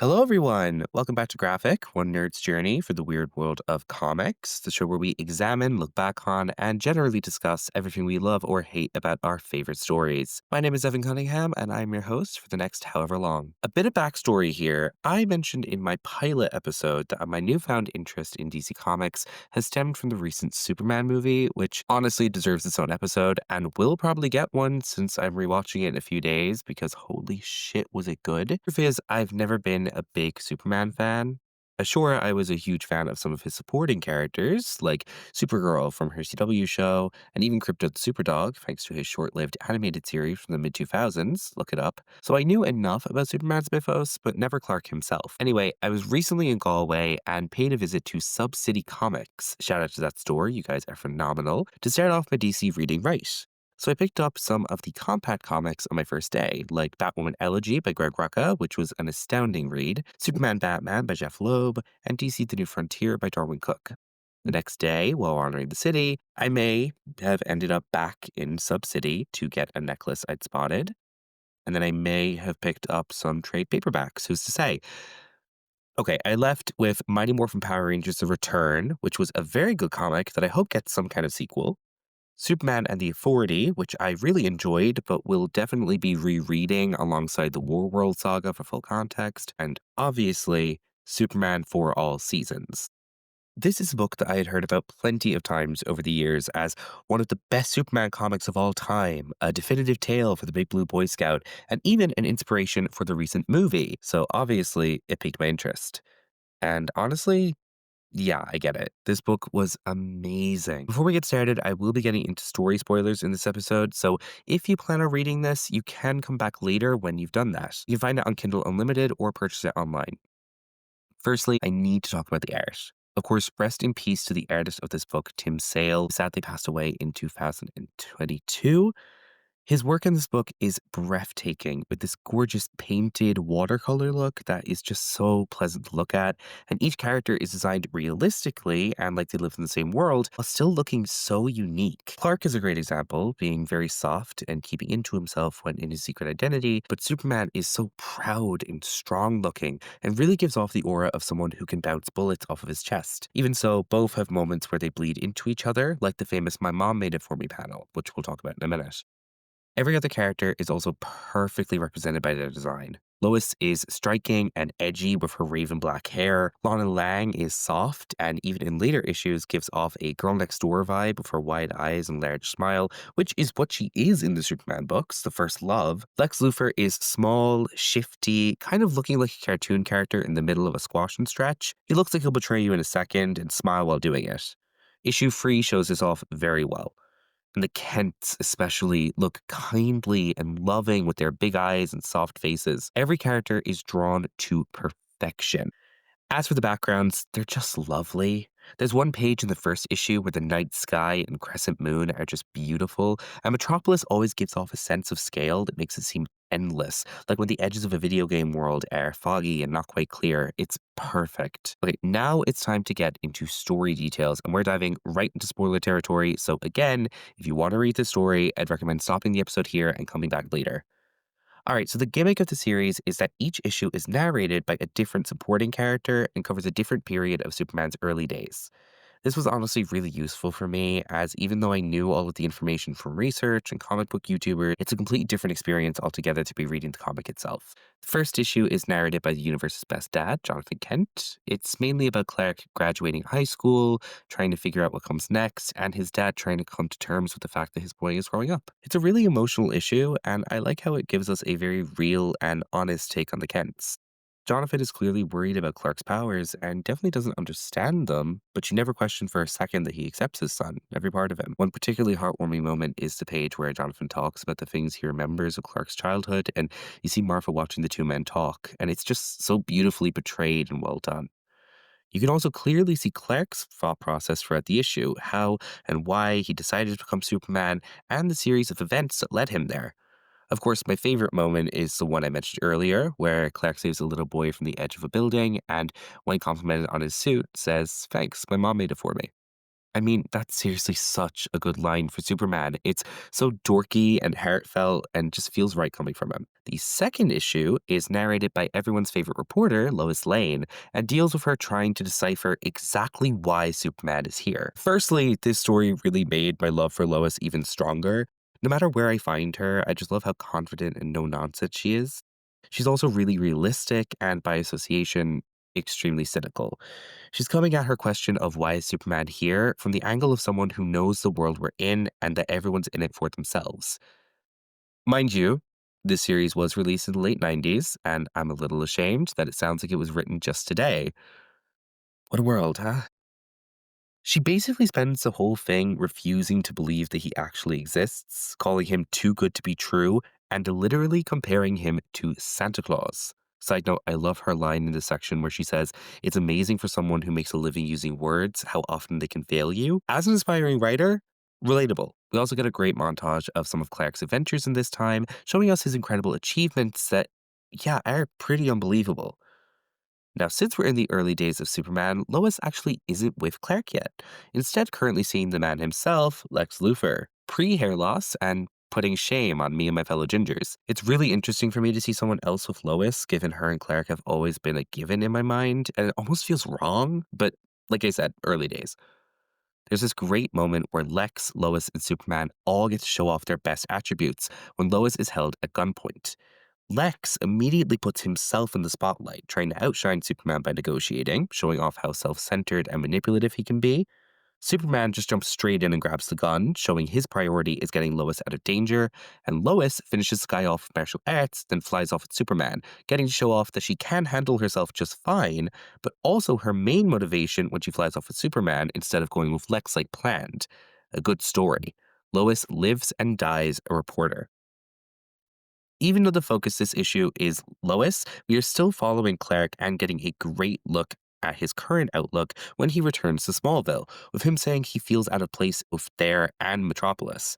Hello, everyone. Welcome back to Graphic, one nerd's journey for the weird world of comics, the show where we examine, look back on, and generally discuss everything we love or hate about our favorite stories. My name is Evan Cunningham, and I'm your host for the next however long. A bit of backstory here. I mentioned in my pilot episode that my newfound interest in DC Comics has stemmed from the recent Superman movie, which honestly deserves its own episode and will probably get one since I'm rewatching it in a few days because holy shit was it good. Truth is, I've never been a big Superman fan. Sure, I was a huge fan of some of his supporting characters, like Supergirl from her CW show, and even Crypto the Superdog, thanks to his short lived animated series from the mid 2000s. Look it up. So I knew enough about Superman's mythos, but never Clark himself. Anyway, I was recently in Galway and paid a visit to Sub City Comics. Shout out to that store, you guys are phenomenal. To start off my DC reading right. So I picked up some of the compact comics on my first day, like Batwoman Elegy by Greg Rucka, which was an astounding read, Superman Batman by Jeff Loeb, and DC The New Frontier by Darwin Cook. The next day, while honoring the city, I may have ended up back in Sub City to get a necklace I'd spotted, and then I may have picked up some trade paperbacks, who's to say? Okay, I left with Mighty Morphin Power Rangers The Return, which was a very good comic that I hope gets some kind of sequel. Superman and the Authority, which I really enjoyed, but will definitely be rereading alongside the Warworld saga for full context, and obviously, Superman for All Seasons. This is a book that I had heard about plenty of times over the years as one of the best Superman comics of all time, a definitive tale for the Big Blue Boy Scout, and even an inspiration for the recent movie, so obviously it piqued my interest. And honestly, yeah, I get it. This book was amazing. Before we get started, I will be getting into story spoilers in this episode, so if you plan on reading this, you can come back later when you've done that. You can find it on Kindle Unlimited or purchase it online. Firstly, I need to talk about the art. Of course, rest in peace to the artist of this book, Tim Sale, who sadly passed away in 2022. His work in this book is breathtaking with this gorgeous painted watercolor look that is just so pleasant to look at. And each character is designed realistically and like they live in the same world while still looking so unique. Clark is a great example, being very soft and keeping into himself when in his secret identity, but Superman is so proud and strong looking and really gives off the aura of someone who can bounce bullets off of his chest. Even so, both have moments where they bleed into each other, like the famous My Mom Made It For Me panel, which we'll talk about in a minute. Every other character is also perfectly represented by their design. Lois is striking and edgy with her raven black hair. Lana Lang is soft and even in later issues gives off a girl next door vibe with her wide eyes and large smile, which is what she is in the Superman books, the first love. Lex Luthor is small, shifty, kind of looking like a cartoon character in the middle of a squash and stretch. He looks like he'll betray you in a second and smile while doing it. Issue 3 shows this off very well. And the Kents, especially, look kindly and loving with their big eyes and soft faces. Every character is drawn to perfection. As for the backgrounds, they're just lovely. There's one page in the first issue where the night sky and crescent moon are just beautiful, and Metropolis always gives off a sense of scale that makes it seem endless. Like when the edges of a video game world are foggy and not quite clear, it's perfect. Okay, now it's time to get into story details, and we're diving right into spoiler territory. So, again, if you want to read the story, I'd recommend stopping the episode here and coming back later. All right, so the gimmick of the series is that each issue is narrated by a different supporting character and covers a different period of Superman's early days. This was honestly really useful for me, as even though I knew all of the information from research and comic book YouTuber, it's a completely different experience altogether to be reading the comic itself. The first issue is narrated by the universe's best dad, Jonathan Kent. It's mainly about Clark graduating high school, trying to figure out what comes next, and his dad trying to come to terms with the fact that his boy is growing up. It's a really emotional issue, and I like how it gives us a very real and honest take on the Kents. Jonathan is clearly worried about Clark's powers and definitely doesn't understand them, but you never question for a second that he accepts his son, every part of him. One particularly heartwarming moment is the page where Jonathan talks about the things he remembers of Clark's childhood, and you see Martha watching the two men talk, and it's just so beautifully portrayed and well done. You can also clearly see Clark's thought process throughout the issue, how and why he decided to become Superman, and the series of events that led him there. Of course, my favorite moment is the one I mentioned earlier, where Clark saves a little boy from the edge of a building, and when complimented on his suit, says, "Thanks, my mom made it for me." I mean, that's seriously such a good line for Superman. It's so dorky and heartfelt and just feels right coming from him. The second issue is narrated by everyone's favorite reporter, Lois Lane, and deals with her trying to decipher exactly why Superman is here. Firstly, this story really made my love for Lois even stronger. No matter where I find her, I just love how confident and no nonsense she is. She's also really realistic and, by association, extremely cynical. She's coming at her question of why is Superman here from the angle of someone who knows the world we're in and that everyone's in it for themselves. Mind you, this series was released in the late 90s, and I'm a little ashamed that it sounds like it was written just today. What a world, huh? She basically spends the whole thing refusing to believe that he actually exists, calling him too good to be true, and literally comparing him to Santa Claus. Side note, I love her line in this section where she says, "It's amazing for someone who makes a living using words, how often they can fail you." As an aspiring writer, relatable. We also get a great montage of some of Clark's adventures in this time, showing us his incredible achievements that, yeah, are pretty unbelievable. Now, since we're in the early days of Superman, Lois actually isn't with Clark yet, instead, currently seeing the man himself, Lex Luthor, pre hair loss and putting shame on me and my fellow Gingers. It's really interesting for me to see someone else with Lois, given her and Clark have always been a given in my mind, and it almost feels wrong, but like I said, early days. There's this great moment where Lex, Lois, and Superman all get to show off their best attributes when Lois is held at gunpoint. Lex immediately puts himself in the spotlight, trying to outshine Superman by negotiating, showing off how self centered and manipulative he can be. Superman just jumps straight in and grabs the gun, showing his priority is getting Lois out of danger, and Lois finishes the guy off with martial arts, then flies off at Superman, getting to show off that she can handle herself just fine, but also her main motivation when she flies off with Superman instead of going with Lex like planned. A good story. Lois lives and dies a reporter. Even though the focus this issue is Lois, we are still following Clark and getting a great look at his current outlook when he returns to Smallville, with him saying he feels out of place both there and Metropolis.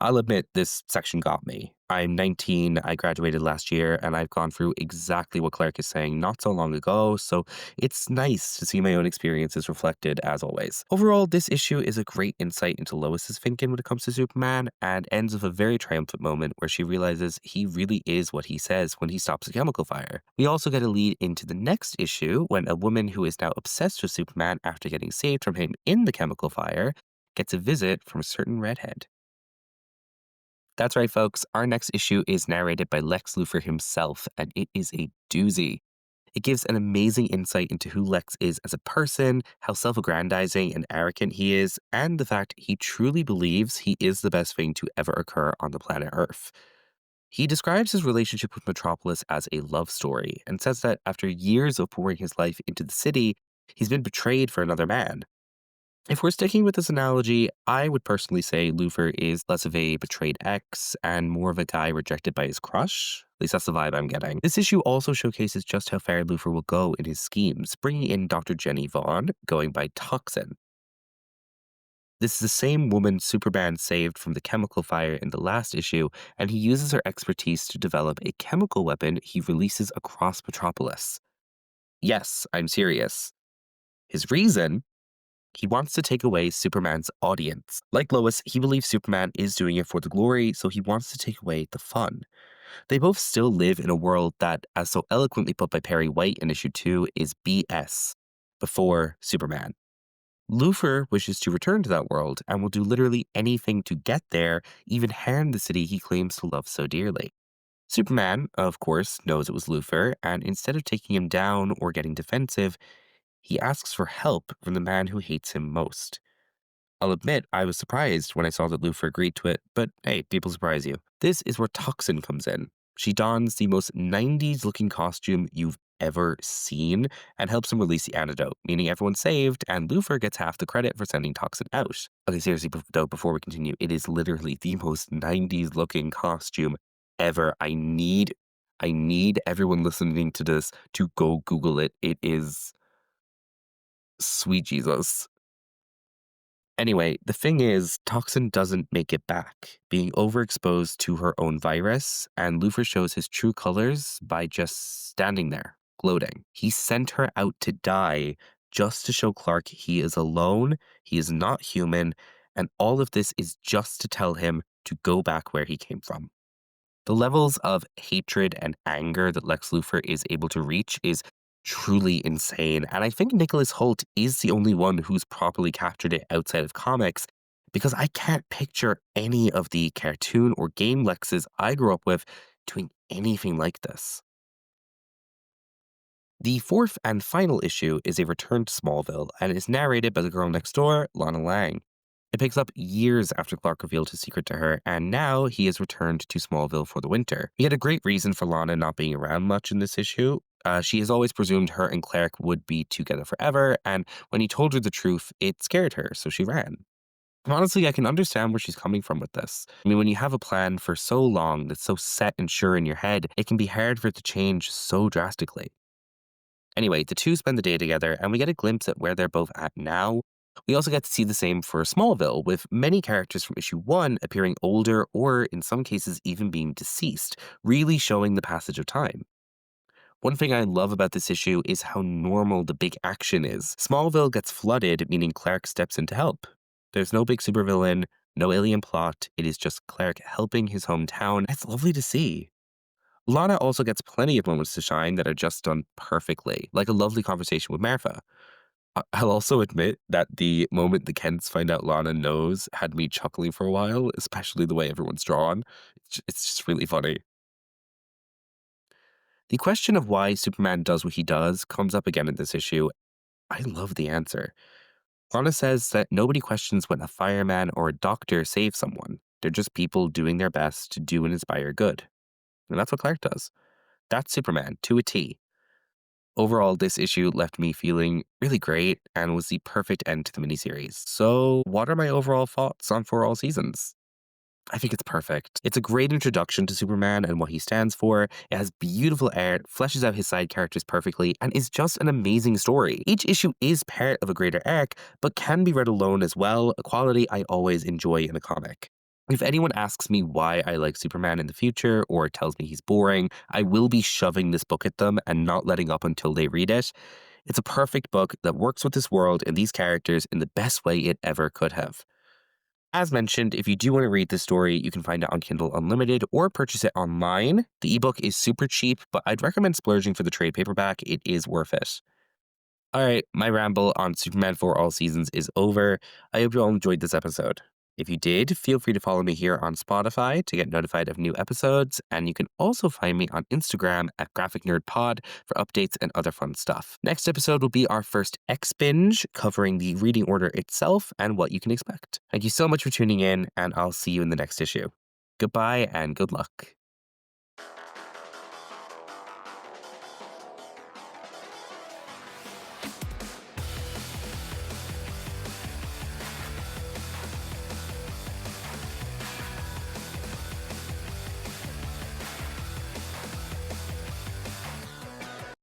I'll admit this section got me. I'm 19, I graduated last year, and I've gone through exactly what Clark is saying not so long ago, so it's nice to see my own experiences reflected as always. Overall, this issue is a great insight into Lois's thinking when it comes to Superman, and ends with a very triumphant moment where she realizes he really is what he says when he stops a chemical fire. We also get a lead into the next issue when a woman who is now obsessed with Superman after getting saved from him in the chemical fire gets a visit from a certain redhead. That's right, folks. Our next issue is narrated by Lex Luthor himself, and it is a doozy. It gives an amazing insight into who Lex is as a person, how self aggrandizing and arrogant he is, and the fact he truly believes he is the best thing to ever occur on the planet Earth. He describes his relationship with Metropolis as a love story and says that after years of pouring his life into the city, he's been betrayed for another man. If we're sticking with this analogy, I would personally say Luthor is less of a betrayed ex and more of a guy rejected by his crush. At least that's the vibe I'm getting. This issue also showcases just how far Luthor will go in his schemes, bringing in Dr. Jenny Vaughn, going by Toxin. This is the same woman Superman saved from the chemical fire in the last issue, and he uses her expertise to develop a chemical weapon he releases across Metropolis. Yes, I'm serious. His reason, he wants to take away Superman's audience. Like Lois, he believes Superman is doing it for the glory, so he wants to take away the fun. They both still live in a world that, as so eloquently put by Perry White in issue 2, is BS, before Superman. Luthor wishes to return to that world and will do literally anything to get there, even harm the city he claims to love so dearly. Superman, of course, knows it was Luthor, and instead of taking him down or getting defensive, he asks for help from the man who hates him most. I'll admit I was surprised when I saw that Luthor agreed to it, but hey, people surprise you. This is where Toxin comes in. She dons the most 90s looking costume you've ever seen and helps him release the antidote, meaning everyone's saved and Luthor gets half the credit for sending Toxin out. Okay, seriously, though, before we continue, it is literally the most 90s looking costume ever. I need everyone listening to this to go Google it. It is sweet Jesus. Anyway, the thing is, Toxin doesn't make it back, being overexposed to her own virus, and Luthor shows his true colors by just standing there, gloating. He sent her out to die just to show Clark he is alone, he is not human, and all of this is just to tell him to go back where he came from. The levels of hatred and anger that Lex Luthor is able to reach is truly insane, and I think Nicholas Hoult is the only one who's properly captured it outside of comics, because I can't picture any of the cartoon or game Lexes I grew up with doing anything like this. The fourth and final issue is a return to Smallville and is narrated by the girl next door, Lana Lang. It picks up years after Clark revealed his secret to her, and now he has returned to Smallville for the winter. He had a great reason for Lana not being around much in this issue. She has always presumed her and Clark would be together forever, and when he told her the truth, it scared her, so she ran. Honestly, I can understand where she's coming from with this. I mean, when you have a plan for so long that's so set and sure in your head, it can be hard for it to change so drastically. Anyway, the two spend the day together, and we get a glimpse at where they're both at now. We also get to see the same for Smallville, with many characters from issue 1 appearing older or, in some cases, even being deceased, really showing the passage of time. One thing I love about this issue is how normal the big action is. Smallville gets flooded, meaning Clark steps in to help. There's no big supervillain, no alien plot, it is just Clark helping his hometown. It's lovely to see. Lana also gets plenty of moments to shine that are just done perfectly, like a lovely conversation with Martha. I'll also admit that the moment the Kents find out Lana knows had me chuckling for a while, especially the way everyone's drawn. It's just really funny. The question of why Superman does what he does comes up again in this issue. I love the answer. Lana says that nobody questions when a fireman or a doctor saves someone. They're just people doing their best to do and inspire good. And that's what Clark does. That's Superman to a T. Overall, this issue left me feeling really great and was the perfect end to the miniseries. So, what are my overall thoughts on For All Seasons? I think it's perfect. It's a great introduction to Superman and what he stands for. It has beautiful art, fleshes out his side characters perfectly, and is just an amazing story. Each issue is part of a greater arc, but can be read alone as well, a quality I always enjoy in a comic. If anyone asks me why I like Superman in the future or tells me he's boring, I will be shoving this book at them and not letting up until they read it. It's a perfect book that works with this world and these characters in the best way it ever could have. As mentioned, if you do want to read this story, you can find it on Kindle Unlimited or purchase it online. The ebook is super cheap, but I'd recommend splurging for the trade paperback. It is worth it. All right, my ramble on Superman for All Seasons is over. I hope you all enjoyed this episode. If you did, feel free to follow me here on Spotify to get notified of new episodes, and you can also find me on Instagram at Graphic Nerd Pod for updates and other fun stuff. Next episode will be our first X binge, covering the reading order itself and what you can expect. Thank you so much for tuning in, and I'll see you in the next issue. Goodbye and good luck.